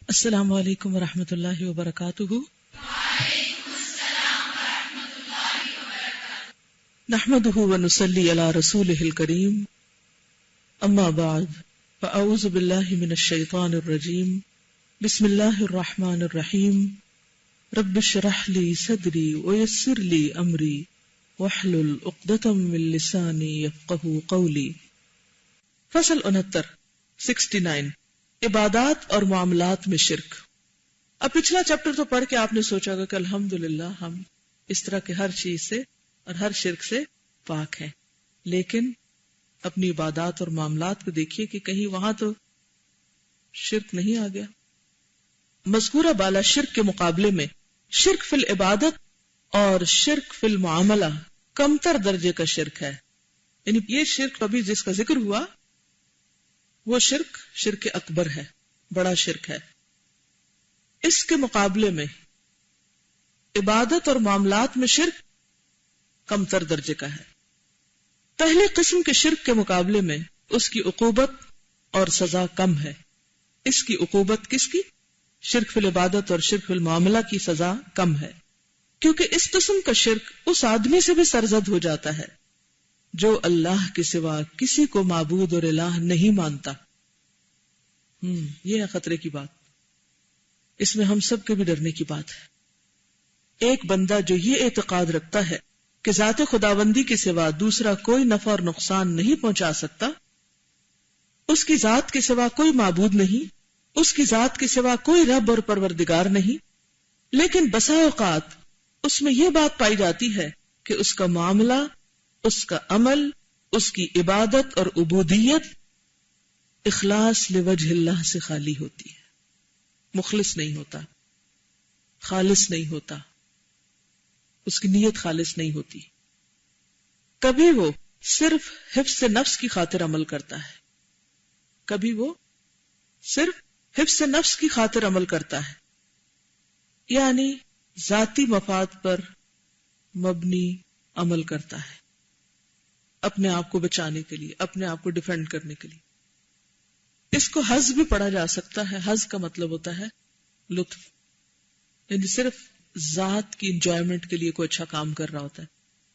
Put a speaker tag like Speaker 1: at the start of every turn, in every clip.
Speaker 1: السلام علیکم ورحمۃ اللہ وبرکاتہ۔ نحمده ونصلی علی رسولہ الکریم، اما بعد فاعوذ باللہ من الشیطان الرجیم، بسم اللہ الرحمن الرحیم، رب اشرح لی صدری ویسر لی امری واحلل عقدۃ من لسانی یفقہوا قولی۔ فصل 69 عبادات اور معاملات میں شرک۔ اب پچھلا چیپٹر تو پڑھ کے آپ نے سوچا گا کہ الحمدللہ ہم اس طرح کے ہر چیز سے اور ہر شرک سے پاک ہیں، لیکن اپنی عبادات اور معاملات کو دیکھیے کہ کہیں وہاں تو شرک نہیں آ گیا۔ مذکورہ بالا شرک کے مقابلے میں شرک فی العبادت اور شرک فی المعاملہ کمتر درجے کا شرک ہے، یعنی یہ شرک ابھی جس کا ذکر ہوا وہ شرک اکبر ہے، بڑا شرک ہے۔ اس کے مقابلے میں عبادت اور معاملات میں شرک کمتر درجے کا ہے۔ پہلی قسم کے شرک کے مقابلے میں اس کی عقوبت اور سزا کم ہے۔ اس کی عقوبت کس کی؟ شرک فی العبادت اور شرک فی المعاملہ کی سزا کم ہے، کیونکہ اس قسم کا شرک اس آدمی سے بھی سرزد ہو جاتا ہے جو اللہ کے سوا کسی کو معبود اور الہ نہیں مانتا۔ یہ ہے خطرے کی بات، اس میں ہم سب کے بھی ڈرنے کی بات ہے۔ ایک بندہ جو یہ اعتقاد رکھتا ہے کہ ذات خداوندی کے سوا دوسرا کوئی نفع اور نقصان نہیں پہنچا سکتا، اس کی ذات کے سوا کوئی معبود نہیں، اس کی ذات کے سوا کوئی رب اور پروردگار نہیں، لیکن بسا اوقات اس میں یہ بات پائی جاتی ہے کہ اس کا معاملہ، اس کا عمل، اس کی عبادت اور عبودیت اخلاص لوجہ اللہ سے خالی ہوتی ہے، مخلص نہیں ہوتا، خالص نہیں ہوتا، اس کی نیت خالص نہیں ہوتی۔ کبھی وہ صرف حفظ نفس کی خاطر عمل کرتا ہے، کبھی وہ صرف حفظ نفس کی خاطر عمل کرتا ہے، یعنی ذاتی مفاد پر مبنی عمل کرتا ہے، اپنے آپ کو بچانے کے لیے، اپنے آپ کو ڈیفینڈ کرنے کے لیے۔ اس کو حظ بھی پڑھا جا سکتا ہے۔ حظ کا مطلب ہوتا ہے لطف، یعنی صرف ذات کی انجوائمنٹ کے لیے کوئی اچھا کام کر رہا ہوتا ہے۔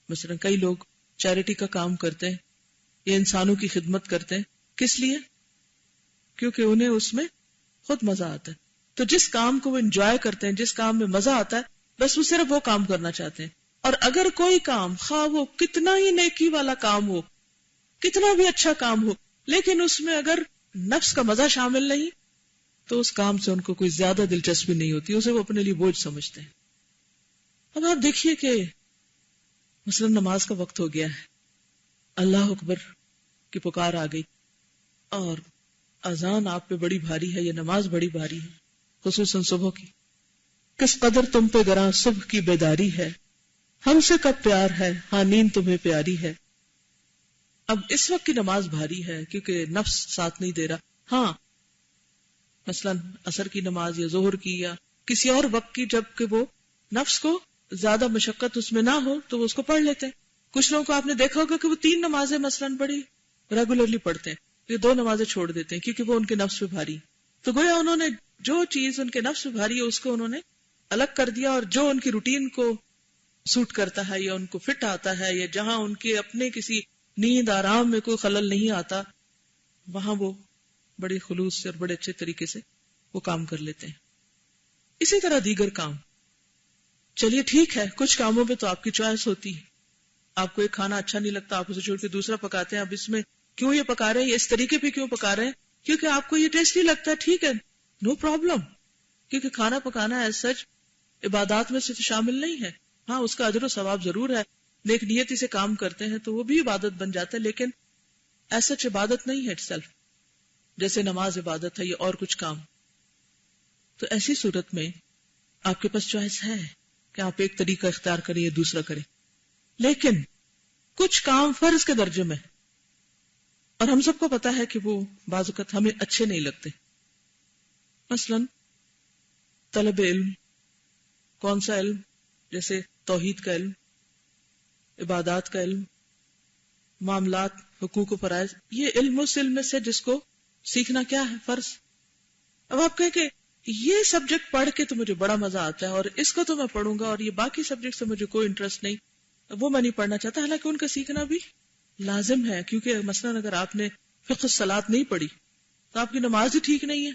Speaker 1: مثلا کئی لوگ چیریٹی کا کام کرتے ہیں یا انسانوں کی خدمت کرتے ہیں، کس لیے؟ کیونکہ انہیں اس میں خود مزہ آتا ہے۔ تو جس کام کو وہ انجوائے کرتے ہیں، جس کام میں مزہ آتا ہے، بس وہ صرف وہ کام کرنا چاہتے ہیں۔ اور اگر کوئی کام، خواہ وہ کتنا ہی نیکی والا کام ہو، کتنا بھی اچھا کام ہو، لیکن اس میں اگر نفس کا مزہ شامل نہیں تو اس کام سے ان کو کوئی زیادہ دلچسپی نہیں ہوتی، اسے وہ اپنے لیے بوجھ سمجھتے ہیں۔ اب آپ دیکھیے کہ مثلا نماز کا وقت ہو گیا ہے، اللہ اکبر کی پکار آ گئی اور اذان آپ پہ بڑی بھاری ہے، یہ نماز بڑی بھاری ہے، خصوصاً صبح کی۔ کس قدر تم پہ گراں صبح کی بیداری ہے، ہم سے کب پیار ہے، ہاں نیند تمہیں پیاری ہے۔ اب اس وقت کی نماز بھاری ہے کیونکہ نفس ساتھ نہیں دے رہا۔ ہاں مثلا عصر کی نماز یا ظہر کی یا کسی اور وقت کی، جب کہ وہ نفس کو زیادہ مشقت اس میں نہ ہو تو وہ اس کو پڑھ لیتے ہیں۔ کچھ لوگوں کو آپ نے دیکھا ہوگا کہ وہ 3 نمازیں مثلا بڑی ریگولرلی پڑھتے ہیں، یہ 2 نمازیں چھوڑ دیتے ہیں کیونکہ وہ ان کے نفس پہ بھاری۔ تو گویا انہوں نے جو چیز ان کے نفس پہ بھاری ہے اس کو انہوں نے الگ کر دیا، اور جو ان کی روٹین کو سوٹ کرتا ہے یا ان کو فٹ آتا ہے یا جہاں ان کے اپنے کسی نیند آرام میں کوئی خلل نہیں آتا، وہاں وہ بڑے خلوص سے اور بڑے اچھے طریقے سے وہ کام کر لیتے ہیں۔ اسی طرح دیگر کام، چلیے ٹھیک ہے، کچھ کاموں پہ تو آپ کی چوائس ہوتی ہے، آپ کو ایک کھانا اچھا نہیں لگتا، آپ اسے چھوڑ کے دوسرا پکاتے ہیں۔ اب اس میں کیوں یہ پکا رہے ہیں، اس طریقے پہ کیوں پکا رہے ہیں؟ کیونکہ آپ کو یہ ٹیسٹی لگتا ہے، ٹھیک ہے، نو پرابلم، کیونکہ کھانا پکانا ایز سچ عبادات میں سے شامل نہیں ہے۔ ہاں اس کا اجر و ثواب ضرور ہے، نیک نیتی سے کام کرتے ہیں تو وہ بھی عبادت بن جاتا ہے، لیکن ایز سچ عبادت نہیں ہے اٹ سیلف، جیسے نماز عبادت ہے یا اور کچھ کام۔ تو ایسی صورت میں آپ کے پاس چوائس ہے کہ آپ ایک طریقہ اختیار کریں یا دوسرا کریں، لیکن کچھ کام فرض کے درجے میں، اور ہم سب کو پتا ہے کہ وہ بعض اوقات ہمیں اچھے نہیں لگتے۔ مثلا طلب علم، کون سا علم؟ جیسے توحید کا علم، عبادات کا علم، معاملات، حقوق و فرائض، یہ علم اس علم میں سے جس کو سیکھنا کیا ہے، فرض۔ اب آپ کہیں کہ یہ سبجیکٹ پڑھ کے تو مجھے بڑا مزہ آتا ہے اور اس کو تو میں پڑھوں گا، اور یہ باقی سبجیکٹ سے مجھے کوئی انٹرسٹ نہیں، وہ میں نہیں پڑھنا چاہتا، حالانکہ ان کا سیکھنا بھی لازم ہے. کیونکہ مثلا اگر آپ نے فقہ الصلاۃ نہیں پڑھی تو آپ کی نماز ہی ٹھیک نہیں ہے،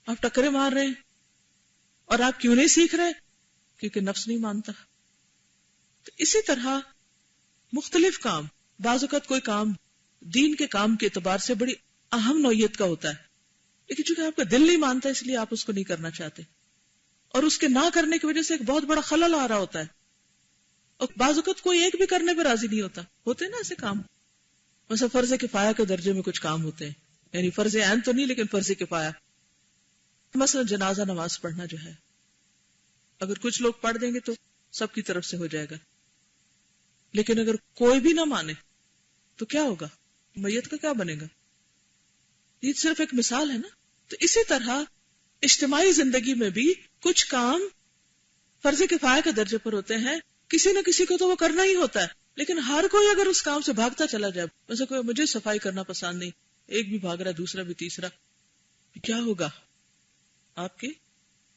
Speaker 1: آپ ٹکرے مار رہے ہیں. اور آپ کیوں نہیں سیکھ رہے؟ کیونکہ نفس نہیں مانتا. تو اسی طرح مختلف کام، بعض اوقات کوئی کام دین کے کام کے اعتبار سے بڑی اہم نوعیت کا ہوتا ہے، لیکن چونکہ آپ کا دل نہیں مانتا اس لیے آپ اس کو نہیں کرنا چاہتے، اور اس کے نہ کرنے کی وجہ سے ایک بہت بڑا خلل آ رہا ہوتا ہے. اور بعض اوقات کوئی ایک بھی کرنے پہ راضی نہیں ہوتا. ہوتے ہیں نا ایسے کام، مثلا فرض کفایہ کے درجے میں کچھ کام ہوتے ہیں، یعنی فرض عین تو نہیں لیکن فرض کفایہ. مثلا جنازہ نماز پڑھنا جو ہے، اگر کچھ لوگ پڑھ دیں گے تو سب کی طرف سے ہو جائے گا، لیکن اگر کوئی بھی نہ مانے تو کیا ہوگا؟ میت کا کیا بنے گا؟ یہ صرف ایک مثال ہے نا. تو اسی طرح اجتماعی زندگی میں بھی کچھ کام فرض کفایہ کے درجے پر ہوتے ہیں، کسی نہ کسی کو تو وہ کرنا ہی ہوتا ہے، لیکن ہر کوئی اگر اس کام سے بھاگتا چلا جائے، ویسے کوئی مجھے صفائی کرنا پسند نہیں، ایک بھی بھاگ رہا دوسرا بھی تیسرا، کیا ہوگا؟ آپ کے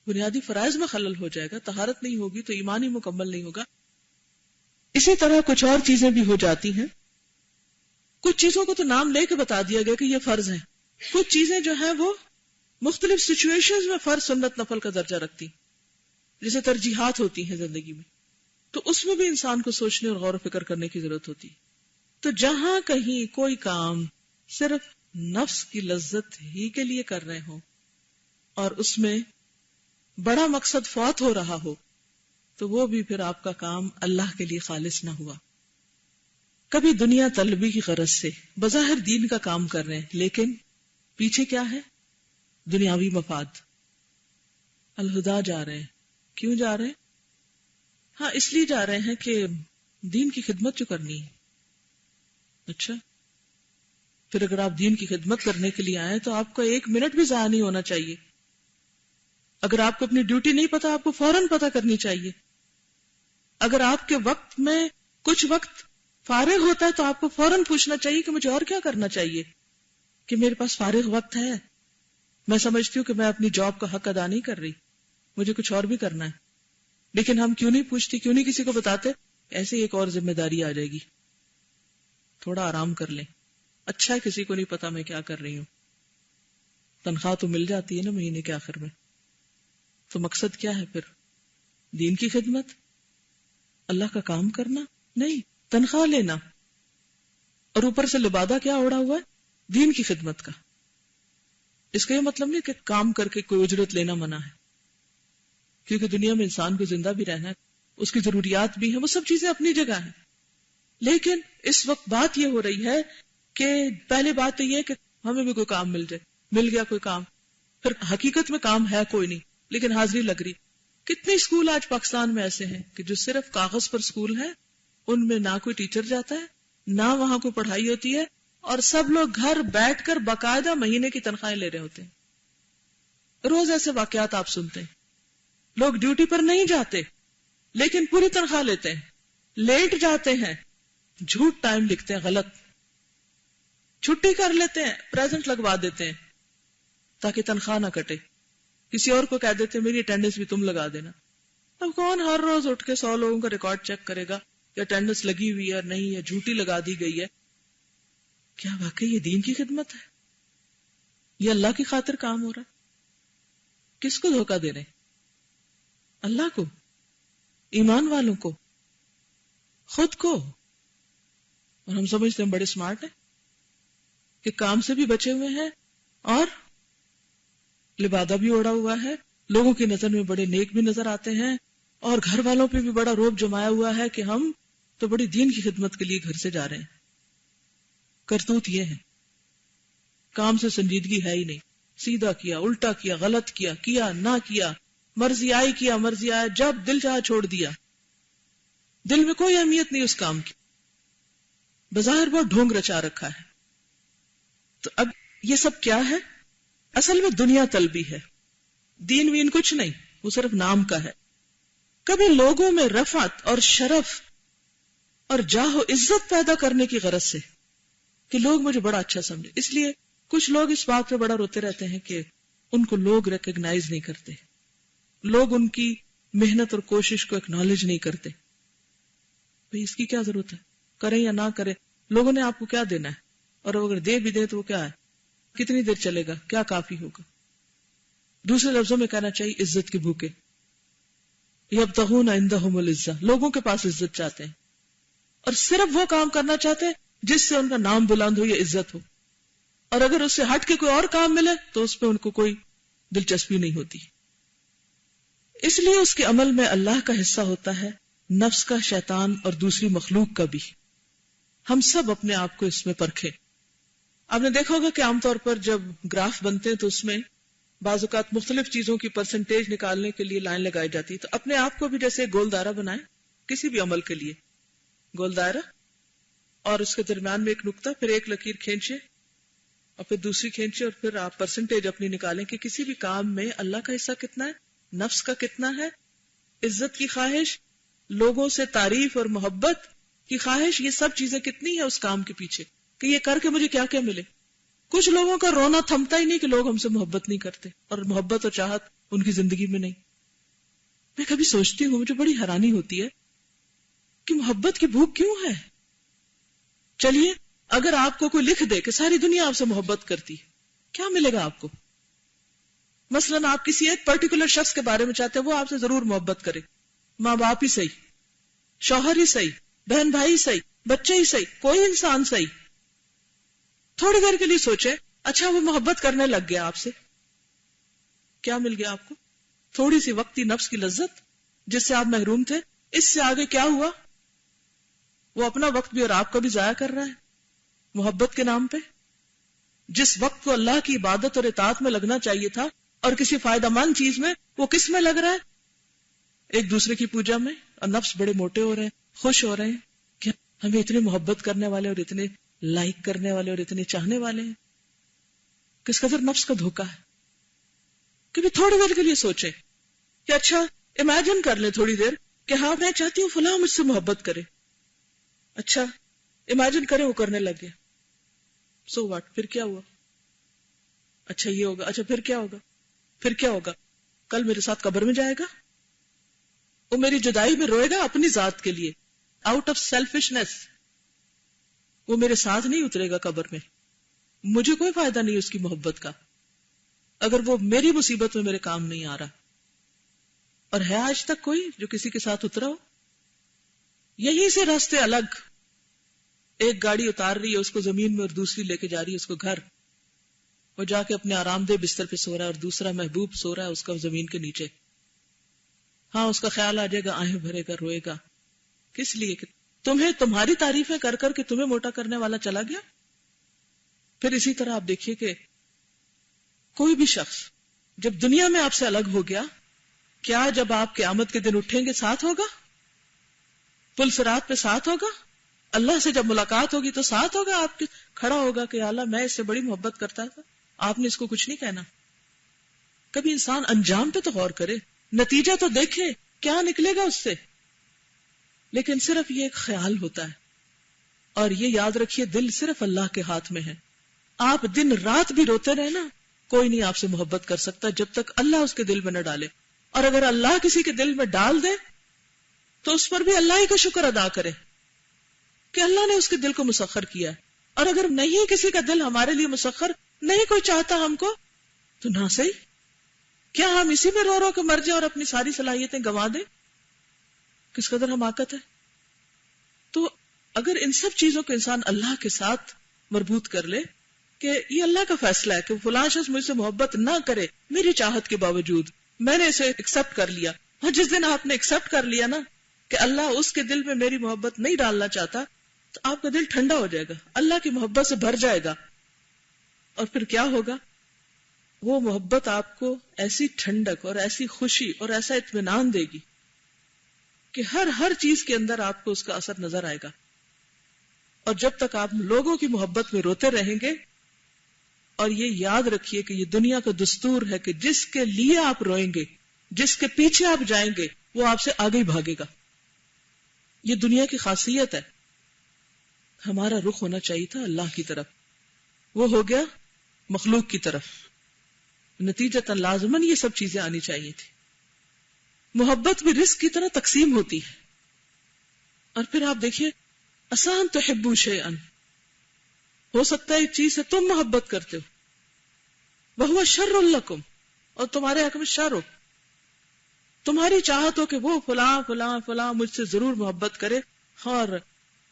Speaker 1: بنیادی فرائض میں خلل ہو جائے گا، طہارت نہیں ہوگی تو ایمان ہی مکمل نہیں ہوگا. اسی طرح کچھ اور چیزیں بھی ہو جاتی ہیں. کچھ چیزوں کو تو نام لے کے بتا دیا گیا کہ یہ فرض ہیں، کچھ چیزیں جو ہیں وہ مختلف سچویشنز میں فرض سنت نفل کا درجہ رکھتی، جیسے ترجیحات ہوتی ہیں زندگی میں، تو اس میں بھی انسان کو سوچنے اور غور و فکر کرنے کی ضرورت ہوتی. تو جہاں کہیں کوئی کام صرف نفس کی لذت ہی کے لیے کر رہے ہوں اور اس میں بڑا مقصد فوت ہو رہا ہو تو وہ بھی پھر آپ کا کام اللہ کے لیے خالص نہ ہوا. کبھی دنیا طلبی کی غرض سے بظاہر دین کا کام کر رہے ہیں، لیکن پیچھے کیا ہے؟ دنیاوی مفاد. الہدا جا رہے ہیں، کیوں جا رہے ہیں؟ ہاں اس لیے جا رہے ہیں کہ دین کی خدمت جو کرنی ہے. اچھا، پھر اگر آپ دین کی خدمت کرنے کے لیے آئے تو آپ کو ایک منٹ بھی ضائع نہیں ہونا چاہیے. اگر آپ کو اپنی ڈیوٹی نہیں پتا، آپ کو فوراً پتا کرنی چاہیے. اگر آپ کے وقت میں کچھ وقت فارغ ہوتا ہے تو آپ کو فوراً پوچھنا چاہیے کہ مجھے اور کیا کرنا چاہیے، کہ میرے پاس فارغ وقت ہے، میں سمجھتی ہوں کہ میں اپنی جاب کا حق ادا نہیں کر رہی، مجھے کچھ اور بھی کرنا ہے. لیکن ہم کیوں نہیں پوچھتے، کیوں نہیں کسی کو بتاتے؟ ایسے ایک اور ذمہ داری آ جائے گی، تھوڑا آرام کر لیں. اچھا ہے کسی کو نہیں پتا میں کیا کر رہی ہوں، تنخواہ تو مل جاتی ہے نا مہینے کے آخر میں. تو مقصد کیا ہے پھر؟ دین کی خدمت، اللہ کا کام کرنا نہیں، تنخواہ لینا، اور اوپر سے لبادہ کیا اوڑا ہوا ہے؟ دین کی خدمت کا. اس کا یہ مطلب نہیں کہ کام کر کے کوئی اجرت لینا منع ہے، کیونکہ دنیا میں انسان کو زندہ بھی رہنا ہے، اس کی ضروریات بھی ہیں، وہ سب چیزیں اپنی جگہ ہیں. لیکن اس وقت بات یہ ہو رہی ہے کہ پہلے بات تو یہ کہ ہمیں بھی کوئی کام مل جائے. مل گیا کوئی کام، پھر حقیقت میں کام ہے کوئی نہیں لیکن حاضری لگ رہی. کتنے اسکول آج پاکستان میں ایسے ہیں کہ جو صرف کاغذ پر اسکول ہیں، ان میں نہ کوئی ٹیچر جاتا ہے، نہ وہاں کوئی پڑھائی ہوتی ہے، اور سب لوگ گھر بیٹھ کر باقاعدہ مہینے کی تنخواہیں لے رہے ہوتے ہیں. روز ایسے واقعات آپ سنتے ہیں. لوگ ڈیوٹی پر نہیں جاتے لیکن پوری تنخواہ لیتے ہیں، لیٹ جاتے ہیں، جھوٹ ٹائم لکھتے ہیں غلط، چھٹی کر لیتے ہیں، پریزنٹ لگوا دیتے ہیں تاکہ تنخواہ نہ کٹے. کسی اور کو کہہ دیتے ہیں میری اٹینڈنس بھی تم لگا دینا. اب کون ہر روز اٹھ کے 100 لوگوں کا ریکارڈ چیک کرے گا کہ اٹینڈنس لگی ہوئی ہے اور نہیں ہے، جھوٹی لگا دی گئی ہے؟ کیا واقعی یہ دین کی خدمت ہے؟ یہ اللہ کی خاطر کام ہو رہا ہے؟ کس کو دھوکہ دے رہے ہیں؟ اللہ کو، ایمان والوں کو، خود کو. اور ہم سمجھتے ہیں بڑے سمارٹ ہیں کہ کام سے بھی بچے ہوئے ہیں اور لبادہ بھی اوڑا ہوا ہے، لوگوں کی نظر میں بڑے نیک بھی نظر آتے ہیں، اور گھر والوں پہ بھی بڑا روب جمایا ہوا ہے کہ ہم تو بڑی دین کی خدمت کے لیے گھر سے جا رہے ہیں. کرتوت یہ ہے، کام سے سنجیدگی ہے ہی نہیں، سیدھا کیا، الٹا کیا، غلط کیا، کیا نہ کیا، مرضی آئی کیا، مرضی آیا، جب دل چاہا چھوڑ دیا. دل میں کوئی اہمیت نہیں اس کام کی، بظاہر بہت ڈھونگ رچا رکھا ہے. تو اب یہ سب کیا ہے؟ اصل میں دنیا طلبی ہے، دین وین کچھ نہیں، وہ صرف نام کا ہے. کبھی لوگوں میں رفعت اور شرف اور جاہ و عزت پیدا کرنے کی غرض سے کہ لوگ مجھے بڑا اچھا سمجھے. اس لیے کچھ لوگ اس بات پہ بڑا روتے رہتے ہیں کہ ان کو لوگ ریکگنائز نہیں کرتے، لوگ ان کی محنت اور کوشش کو ایکنالج نہیں کرتے. بھئی اس کی کیا ضرورت ہے، کریں یا نہ کریں، لوگوں نے آپ کو کیا دینا ہے، اور اگر دے بھی دے تو وہ کیا ہے، کتنی دیر چلے گا، کیا کافی ہوگا. دوسرے لفظوں میں کہنا چاہیے عزت کے بھوکے. یبتغون عندہم العزہ، لوگوں کے پاس عزت چاہتے ہیں، اور صرف وہ کام کرنا چاہتے ہیں جس سے ان کا نام بلند ہو یا عزت ہو، اور اگر اس سے ہٹ کے کوئی اور کام ملے تو اس پہ ان کو کوئی دلچسپی نہیں ہوتی. اس لیے اس کے عمل میں اللہ کا حصہ ہوتا ہے، نفس کا، شیطان اور دوسری مخلوق کا بھی. ہم سب اپنے آپ کو اس میں پرکھیں. آپ نے دیکھا ہوگا کہ عام طور پر جب گراف بنتے ہیں تو اس میں بعض اوقات مختلف چیزوں کی پرسنٹیج نکالنے کے لیے لائن لگائی جاتی ہے. تو اپنے آپ کو بھی جیسے گول دائرہ بنائیں کسی بھی عمل کے لیے، گول دائرہ، اور اس کے درمیان میں ایک نقطہ، پھر ایک لکیر کھینچے اور پھر دوسری کھینچے، اور پھر آپ پرسنٹیج اپنی نکالیں کہ کسی بھی کام میں اللہ کا حصہ کتنا ہے، نفس کا کتنا ہے، عزت کی خواہش، لوگوں سے تعریف اور محبت کی خواہش، یہ سب چیزیں کتنی ہیں اس کام کے پیچھے کہ یہ کر کے مجھے کیا کیا ملے. کچھ لوگوں کا رونا تھمتا ہی نہیں کہ لوگ ہم سے محبت نہیں کرتے، اور محبت اور چاہت ان کی زندگی میں نہیں. میں کبھی سوچتی ہوں، مجھے بڑی حیرانی ہوتی ہے کہ محبت کی بھوک کیوں ہے. چلیے اگر آپ کو کوئی لکھ دے کہ ساری دنیا آپ سے محبت کرتی ہے، کیا ملے گا آپ کو؟ مثلاً آپ کسی ایک پرٹیکولر شخص کے بارے میں چاہتے ہیں وہ آپ سے ضرور محبت کرے، ماں باپ ہی صحیح، شوہر ہی صحیح، بہن بھائی صحیح، بچے ہی صحیح، کوئی انسان صحیح. تھوڑی دیر کے لیے سوچے، اچھا وہ محبت کرنے لگ گیا آپ سے، کیا مل گیا آپ کو؟ تھوڑی سی وقتی نفس کی لذت جس سے آپ محروم تھے. اس سے آگے کیا ہوا؟ وہ اپنا وقت بھی اور آپ کا بھی ضائع کر رہا ہے محبت کے نام پہ. جس وقت کو اللہ کی عبادت اور اطاعت میں لگنا چاہیے تھا اور کسی فائدہ مند چیز میں، وہ کس میں لگ رہا ہے؟ ایک دوسرے کی پوجا میں. اور نفس بڑے موٹے ہو رہے ہیں، خوش ہو رہے ہیں کہ ہمیں اتنے محبت کرنے والے اور اتنے لائک کرنے والے اور اتنے چاہنے والے ہیں. کس قدر نفس کا دھوکہ ہے. کبھی تھوڑی دیر کے لیے سوچیں کہ اچھا امیجن کر لیں تھوڑی دیر کہ ہاں میں چاہتی ہوں فلاں مجھ سے محبت کرے. اچھا امیجن کریں وہ کرنے لگ گیا، سو واٹ، پھر کیا ہوا؟ اچھا یہ ہوگا، اچھا پھر کیا ہوگا؟ پھر کیا ہوگا؟ کل میرے ساتھ قبر میں جائے گا، وہ میری جدائی میں روئے گا اپنی ذات کے لیے، آؤٹ آف سیلفشنس. وہ میرے ساتھ نہیں اترے گا قبر میں، مجھے کوئی فائدہ نہیں اس کی محبت کا اگر وہ میری مصیبت میں میرے کام نہیں آ رہا. اور ہے آج تک کوئی جو کسی کے ساتھ اترا ہو؟ یہیں سے راستے الگ. ایک گاڑی اتار رہی ہے اس کو زمین میں اور دوسری لے کے جا رہی ہے اس کو گھر. وہ جا کے اپنے آرام دہ بستر پہ سو رہا ہے اور دوسرا محبوب سو رہا ہے اس کا زمین کے نیچے. ہاں اس کا خیال آ جائے گا، آہیں بھرے گا، روئے گا. کس لیے؟ کہ تمہیں تمہاری تعریفیں کر کر کے تمہیں موٹا کرنے والا چلا گیا. پھر اسی طرح آپ دیکھیے کہ کوئی بھی شخص جب دنیا میں آپ سے الگ ہو گیا، کیا جب آپ قیامت کے دن اٹھیں گے ساتھ ہوگا؟ پل صراط پہ ساتھ ہوگا؟ اللہ سے جب ملاقات ہوگی تو ساتھ ہوگا آپ کے؟ کھڑا ہوگا کہ اللہ میں اس سے بڑی محبت کرتا تھا، آپ نے اس کو کچھ نہیں کہنا. کبھی انسان انجام پہ تو غور کرے، نتیجہ تو دیکھے کیا نکلے گا اس سے. لیکن صرف یہ ایک خیال ہوتا ہے. اور یہ یاد رکھیے دل صرف اللہ کے ہاتھ میں ہے. آپ دن رات بھی روتے رہے نا، کوئی نہیں آپ سے محبت کر سکتا جب تک اللہ اس کے دل میں نہ ڈالے. اور اگر اللہ کسی کے دل میں ڈال دے تو اس پر بھی اللہ ہی کا شکر ادا کرے کہ اللہ نے اس کے دل کو مسخر کیا ہے. اور اگر نہیں کسی کا دل ہمارے لیے مسخر، نہیں کوئی چاہتا ہم کو، تو نہ صحیح، کیا ہم اسی میں رو رو کے مر جائیں اور اپنی ساری صلاحیتیں گنوا دیں؟ کس قدر حماقت ہے. تو اگر ان سب چیزوں کو انسان اللہ کے ساتھ مربوط کر لے کہ یہ اللہ کا فیصلہ ہے کہ فلاں شخص مجھ سے محبت نہ کرے میری چاہت کے باوجود، میں نے اسے ایکسپٹ کر لیا. اور جس دن آپ نے ایکسپٹ کر لیا نا کہ اللہ اس کے دل میں میری محبت نہیں ڈالنا چاہتا، تو آپ کا دل ٹھنڈا ہو جائے گا، اللہ کی محبت سے بھر جائے گا. اور پھر کیا ہوگا؟ وہ محبت آپ کو ایسی ٹھنڈک اور ایسی خوشی اور ایسا اطمینان دے گی کہ ہر چیز کے اندر آپ کو اس کا اثر نظر آئے گا. اور جب تک آپ لوگوں کی محبت میں روتے رہیں گے، اور یہ یاد رکھیے کہ یہ دنیا کا دستور ہے کہ جس کے لیے آپ روئیں گے، جس کے پیچھے آپ جائیں گے، وہ آپ سے آگے ہی بھاگے گا. یہ دنیا کی خاصیت ہے. ہمارا رخ ہونا چاہیے تھا اللہ کی طرف، وہ ہو گیا مخلوق کی طرف. نتیجتاً لازماً یہ سب چیزیں آنی چاہیے تھی. محبت بھی رزق کی طرح تقسیم ہوتی ہے. اور پھر آپ دیکھیے آسان تحبوا شیئا، ہو سکتا ہے ایک چیز سے تم محبت کرتے ہو وہو شر لکم، اور تمہارے حق میں شر ہو. تمہاری چاہت ہو کہ وہ فلاں فلاں فلاں مجھ سے ضرور محبت کرے، اور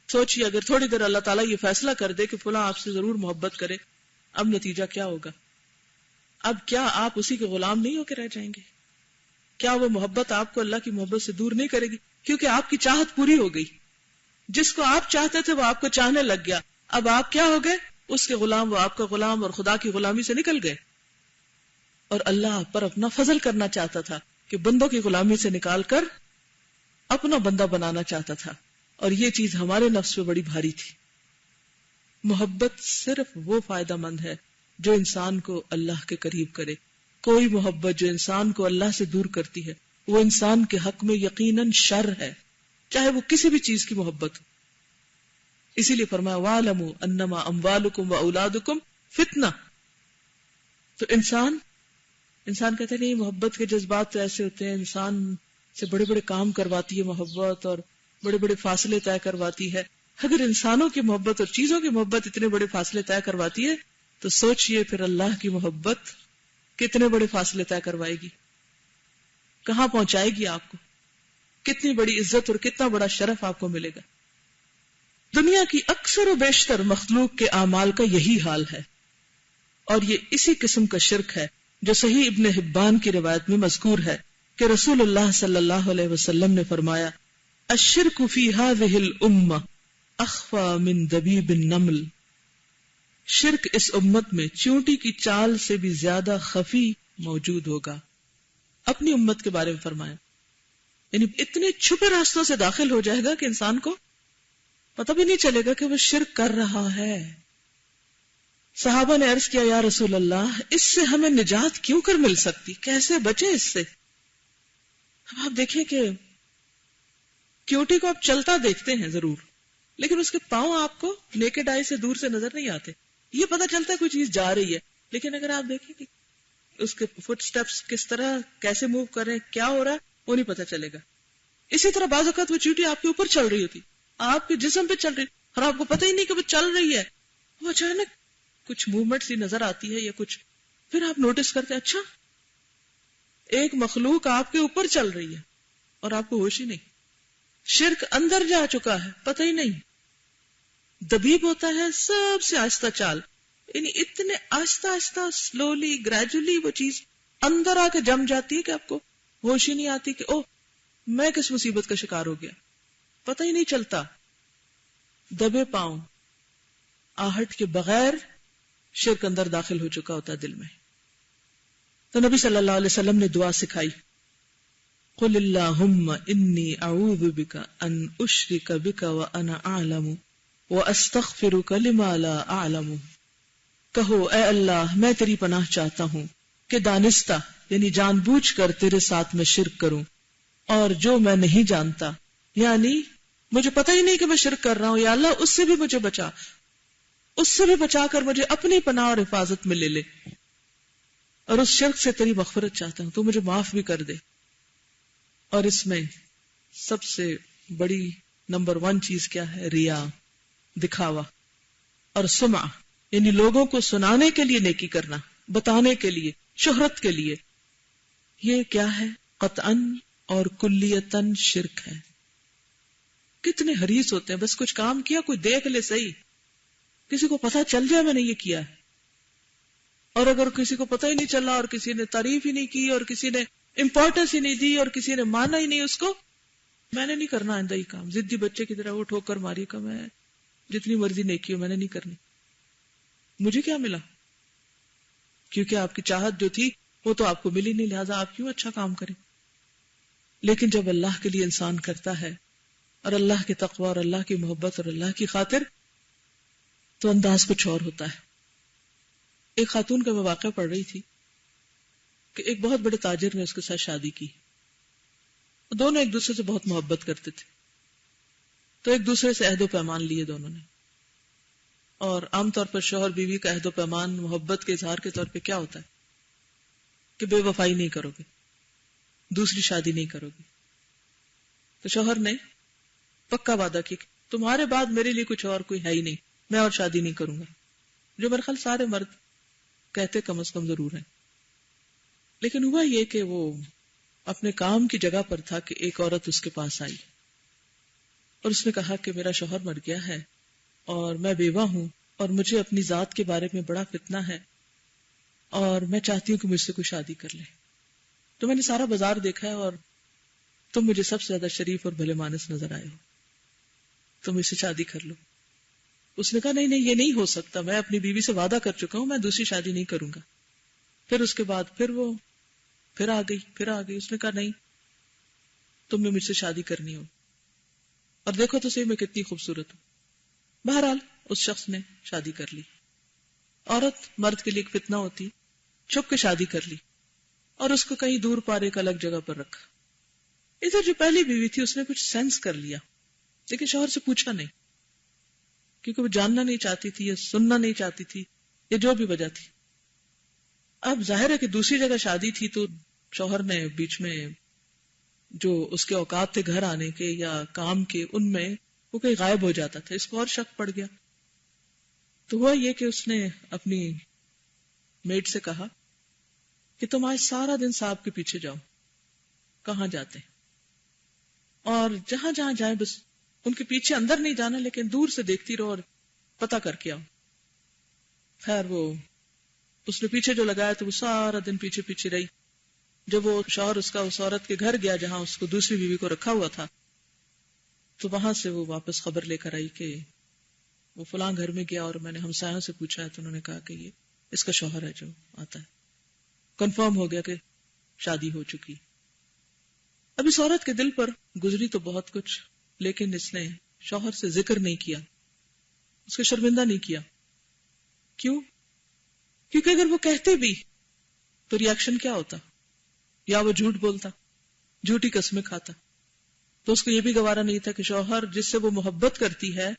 Speaker 1: سوچیے اگر تھوڑی دیر اللہ تعالیٰ یہ فیصلہ کر دے کہ فلاں آپ سے ضرور محبت کرے، اب نتیجہ کیا ہوگا؟ اب کیا آپ اسی کے غلام نہیں ہو کے رہ جائیں گے؟ کیا وہ محبت آپ کو اللہ کی محبت سے دور نہیں کرے گی؟ کیونکہ آپ کی چاہت پوری ہو گئی. جس کو آپ چاہتے تھے وہ آپ کو چاہنے لگ گیا. اب آپ کیا ہو گئے؟ اس کے غلام، وہ آپ کا غلام، اور خدا کی غلامی سے نکل گئے. اور اللہ آپ پر اپنا فضل کرنا چاہتا تھا کہ بندوں کی غلامی سے نکال کر اپنا بندہ بنانا چاہتا تھا. اور یہ چیز ہمارے نفس پہ بڑی بھاری تھی. محبت صرف وہ فائدہ مند ہے جو انسان کو اللہ کے قریب کرے. کوئی محبت جو انسان کو اللہ سے دور کرتی ہے وہ انسان کے حق میں یقیناً شر ہے، چاہے وہ کسی بھی چیز کی محبت ہو. اسی لیے فرمایا وَاعْلَمُوا أَنَّمَا أَمْوَالُكُمْ وَأَوْلَادُكُمْ فِتْنَةٌ. تو انسان کہتے ہیں نہیں، محبت کے جذبات تو ایسے ہوتے ہیں، انسان سے بڑے بڑے کام کرواتی ہے محبت، اور بڑے بڑے فاصلے طے کرواتی ہے. اگر انسانوں کی محبت اور چیزوں کی محبت اتنے بڑے فاصلے طے کرواتی ہے تو سوچئے پھر اللہ کی محبت کتنے بڑے فاصلے طے کروائے گی، کہاں پہنچائے گی آپ کو، کتنی بڑی عزت اور کتنا بڑا شرف آپ کو ملے گا. دنیا کی اکثر و بیشتر مخلوق کے اعمال کا یہی حال ہے، اور یہ اسی قسم کا شرک ہے جو صحیح ابن حبان کی روایت میں مذکور ہے کہ رسول اللہ صلی اللہ علیہ وسلم نے فرمایا الشرک فی هذه الامہ اخفی من دبیب النمل. شرک اس امت میں چیونٹی کی چال سے بھی زیادہ خفی موجود ہوگا. اپنی امت کے بارے میں فرمایا، یعنی اتنے چھپے راستوں سے داخل ہو جائے گا کہ انسان کو پتہ بھی نہیں چلے گا کہ وہ شرک کر رہا ہے. صحابہ نے عرض کیا یا رسول اللہ، اس سے ہمیں نجات کیوں کر مل سکتی، کیسے بچیں اس سے؟ اب آپ دیکھیں کہ کیوٹی کو آپ چلتا دیکھتے ہیں ضرور، لیکن اس کے پاؤں آپ کو نیکڈ آئی سے دور سے نظر نہیں آتے. یہ پتہ چلتا ہے کوئی چیز جا رہی ہے، لیکن اگر آپ دیکھیں کہ اس کے فٹ سٹیپس کس طرح کیسے موو کر رہے ہیں، کیا ہو رہا ہے، وہ نہیں پتہ چلے گا. اسی طرح بعض اوقات وہ چیوٹی آپ کے اوپر چل رہی ہوتی، آپ کے جسم پہ چل رہی، اور آپ کو پتہ ہی نہیں کہ وہ چل رہی ہے. وہ اچانک کچھ موومنٹ سی نظر آتی ہے یا کچھ، پھر آپ نوٹس کرتے ہیں اچھا ایک مخلوق آپ کے اوپر چل رہی ہے اور آپ کو ہوش ہی نہیں. شرک اندر جا چکا ہے، پتہ ہی نہیں. دبیب ہوتا ہے سب سے آہستہ چال، یعنی اتنے آہستہ آہستہ سلولی گریجولی وہ چیز اندر آ کے جم جاتی ہے کہ آپ کو ہوش ہی نہیں آتی کہ اوہ میں کس مصیبت کا شکار ہو گیا، پتہ ہی نہیں چلتا. دبے پاؤں آہٹ کے بغیر شرک اندر داخل ہو چکا ہوتا ہے دل میں. تو نبی صلی اللہ علیہ وسلم نے دعا سکھائی، قل اللہم انی اعوذ بک ان اشرک بک وانا اعلم واستغفرک لما لا اعلم. کہو اے اللہ میں تیری پناہ چاہتا ہوں کہ دانستہ یعنی جان بوجھ کر تیرے ساتھ میں شرک کروں، اور جو میں نہیں جانتا یعنی مجھے پتہ ہی نہیں کہ میں شرک کر رہا ہوں، یا اللہ اس سے بھی مجھے بچا، اس سے بھی بچا کر مجھے اپنی پناہ اور حفاظت میں لے لے، اور اس شرک سے تیری مغفرت چاہتا ہوں، تو مجھے معاف بھی کر دے. اور اس میں سب سے بڑی نمبر 1 چیز کیا ہے؟ ریا، دکھاوا، اور سمع یعنی لوگوں کو سنانے کے لیے نیکی کرنا، بتانے کے لیے، شہرت کے لیے. یہ کیا ہے؟ قطعاً اور کلیتاً شرک ہے. کتنے حریص ہوتے ہیں، بس کچھ کام کیا کوئی دیکھ لے صحیح، کسی کو پتہ چل جائے میں نے یہ کیا ہے. اور اگر کسی کو پتہ ہی نہیں چلا اور کسی نے تعریف ہی نہیں کی اور کسی نے امپورٹنس ہی نہیں دی اور کسی نے مانا ہی نہیں اس کو، میں نے نہیں کرنا آئندہ یہ کام. ضدی بچے کی طرح وہ ٹھوکر ماری کہ میں جتنی مرضی نیکی ہو میں نے نہیں کرنی، مجھے کیا ملا؟ کیونکہ آپ کی چاہت جو تھی وہ تو آپ کو ملی نہیں، لہٰذا آپ کیوں اچھا کام کریں. لیکن جب اللہ کے لیے انسان کرتا ہے اور اللہ کے تقوی اور اللہ کی محبت اور اللہ کی خاطر، تو انداز کچھ اور ہوتا ہے. ایک خاتون کا میں واقعہ پڑھ رہی تھی کہ ایک بہت بڑے تاجر نے اس کے ساتھ شادی کی. دونوں ایک دوسرے سے بہت محبت کرتے تھے، تو ایک دوسرے سے عہد و پیمان لیے دونوں نے. اور عام طور پر شوہر بیوی کا عہد و پیمان محبت کے اظہار کے طور پہ کیا ہوتا ہے؟ کہ بے وفائی نہیں کرو گے، دوسری شادی نہیں کرو گے. تو شوہر نے پکا وعدہ کیا کہ تمہارے بعد میرے لیے کچھ اور کوئی ہے ہی نہیں، میں اور شادی نہیں کروں گا. جو میرے خیال سارے مرد کہتے کم از کم ضرور ہیں. لیکن ہوا یہ کہ وہ اپنے کام کی جگہ پر تھا کہ ایک عورت اس کے پاس آئی اور اس نے کہا کہ میرا شوہر مر گیا ہے اور میں بیوہ ہوں اور مجھے اپنی ذات کے بارے میں بڑا فتنہ ہے اور میں چاہتی ہوں کہ مجھ سے کوئی شادی کر لے. تو میں نے سارا بازار دیکھا ہے اور تم مجھے سب سے زیادہ شریف اور بھلے مانس نظر آئے ہو، تم اس سے شادی کر لو. اس نے کہا نہیں نہیں، یہ نہیں ہو سکتا، میں اپنی بیوی سے وعدہ کر چکا ہوں، میں دوسری شادی نہیں کروں گا. پھر اس کے بعد پھر آ گئی. اس نے کہا نہیں، تم نے مجھ سے شادی کرنی ہو، اور دیکھو تو صحیح میں کتنی خوبصورت ہوں. بہرحال اس شخص نے شادی کر لی. عورت مرد کے لیے ایک فتنہ ہوتی، چھپ کے شادی کر لی اور اس کو کہیں دور پار ایک الگ جگہ پر رکھا. ادھر جو پہلی بیوی تھی اس نے کچھ سینس کر لیا، لیکن شوہر سے پوچھا نہیں، کیونکہ وہ جاننا نہیں چاہتی تھی یا سننا نہیں چاہتی تھی یا جو بھی وجہ تھی. اب ظاہر ہے کہ دوسری جگہ شادی تھی تو شوہر نے بیچ میں جو اس کے اوقات تھے گھر آنے کے یا کام کے، ان میں وہ کہیں غائب ہو جاتا تھا. اس کو اور شک پڑ گیا. تو ہوا یہ کہ اس نے اپنی میڈ سے کہا کہ تم آج سارا دن صاحب کے پیچھے جاؤ. کہاں جاتے ہیں؟ اور جہاں جہاں جائیں بس ان کے پیچھے اندر نہیں جانا، لیکن دور سے دیکھتی رہو اور پتہ کر کے آؤ. خیر وہ اس نے پیچھے جو لگایا تو وہ سارا دن پیچھے پیچھے رہی. جب وہ شوہر اس کا اس عورت کے گھر گیا جہاں اس کو دوسری بیوی کو رکھا ہوا تھا، تو وہاں سے وہ واپس خبر لے کر آئی کہ وہ فلاں گھر میں گیا اور میں نے ہمسایوں سے پوچھا ہے تو انہوں نے کہا کہ یہ اس کا شوہر ہے جو آتا ہے. کنفرم ہو گیا کہ شادی ہو چکی. اب اس عورت کے دل پر گزری تو بہت کچھ، لیکن اس نے شوہر سے ذکر نہیں کیا، اس کو شرمندہ نہیں کیا. کیوں؟ کیونکہ اگر وہ کہتے بھی تو ریاکشن کیا ہوتا؟ یا وہ جھوٹ بولتا، جھوٹی قسمیں کھاتا. تو اس کو یہ بھی گوارا نہیں تھا کہ شوہر جس سے وہ محبت کرتی ہے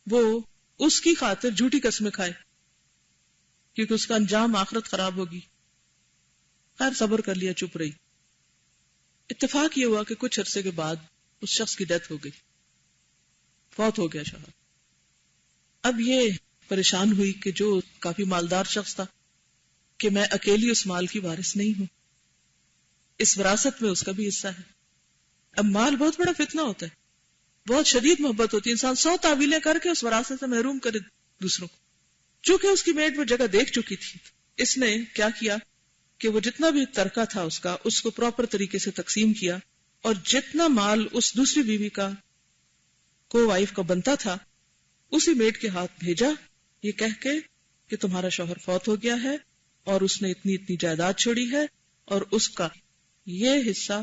Speaker 1: وہ اس کی خاطر جھوٹی قسمیں کھائے، کیونکہ اس کا انجام آخرت خراب ہوگی. خیر صبر کر لیا، چپ رہی. اتفاق یہ ہوا کہ کچھ عرصے کے بعد اس شخص کی ڈیتھ ہو گئی، فوت ہو گیا شوہر. اب یہ پریشان ہوئی کہ جو کافی مالدار شخص تھا کہ میں اکیلی اس مال کی وارث نہیں ہوں، اس وراثت میں اس کا بھی حصہ ہے. اب مال بہت بڑا فتنہ ہوتا ہے، بہت شدید محبت ہوتی ہے، انسان 100 تعویلیں کر کے اس وراثت سے محروم کرے دوسروں کو. چونکہ اس کی میڈ وہ جگہ دیکھ چکی تھی، اس نے کیا کیا کہ وہ جتنا بھی ترکہ تھا اس کو پراپر طریقے سے تقسیم کیا، اور جتنا مال اس دوسری بیوی کا کو وائف کا بنتا تھا اسی میڈ کے ہاتھ بھیجا، یہ کہہ کے کہ تمہارا شوہر فوت ہو گیا ہے اور اس نے اتنی اتنی جائیداد چھوڑی ہے اور اس کا یہ حصہ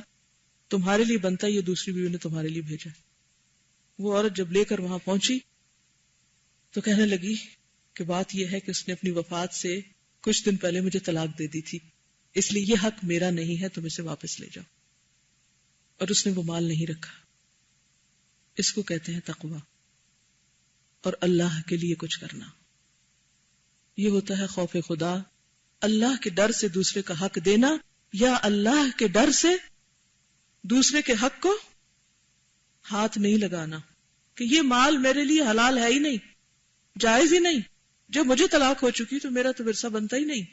Speaker 1: تمہارے لیے بنتا ہے، یہ دوسری بیوی نے تمہارے لیے بھیجا. وہ عورت جب لے کر وہاں پہنچی تو کہنے لگی کہ بات یہ ہے کہ اس نے اپنی وفات سے کچھ دن پہلے مجھے طلاق دے دی تھی، اس لیے یہ حق میرا نہیں ہے، تم اسے واپس لے جاؤ. اور اس نے وہ مال نہیں رکھا. اس کو کہتے ہیں تقوی اور اللہ کے لیے کچھ کرنا. یہ ہوتا ہے خوف خدا، اللہ کے ڈر سے دوسرے کا حق دینا یا اللہ کے ڈر سے دوسرے کے حق کو ہاتھ نہیں لگانا کہ یہ مال میرے لیے حلال ہے ہی نہیں، جائز ہی نہیں. جب مجھے طلاق ہو چکی تو میرا تو ورثہ بنتا ہی نہیں.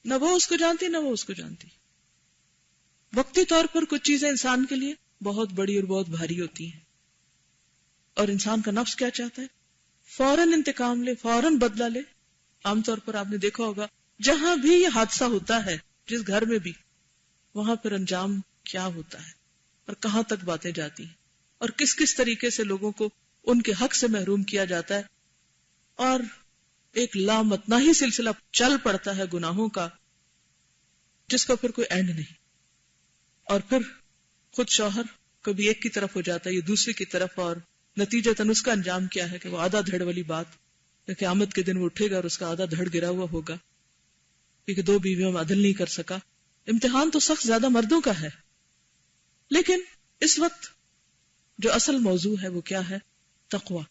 Speaker 1: نہ وہ اس کو جانتی نہ وہ اس کو جانتی. وقتی طور پر کچھ چیزیں انسان کے لیے بہت بڑی اور بہت بھاری ہوتی ہیں، اور انسان کا نفس کیا چاہتا ہے؟ فوراً انتقام لے، فوراً بدلہ لے. عام طور پر آپ نے دیکھا ہوگا جہاں بھی یہ حادثہ ہوتا ہے، جس گھر میں بھی، وہاں پر انجام کیا ہوتا ہے اور کہاں تک باتیں جاتی ہیں اور کس کس طریقے سے لوگوں کو ان کے حق سے محروم کیا جاتا ہے، اور ایک لامتناہی سلسلہ چل پڑتا ہے گناہوں کا جس کا پھر کوئی اینڈ نہیں. اور پھر خود شوہر کبھی ایک کی طرف ہو جاتا ہے یا دوسرے کی طرف، اور نتیجتاً اس کا انجام کیا ہے کہ وہ آدھا دھڑ والی بات، قیامت کے دن وہ اٹھے گا اور اس کا آدھا دھڑ گرا ہوا ہوگا کیونکہ 2 بیویوں میں عدل نہیں کر سکا. امتحان تو سخت زیادہ مردوں کا ہے، لیکن اس وقت جو اصل موضوع ہے وہ کیا ہے؟ تقوی.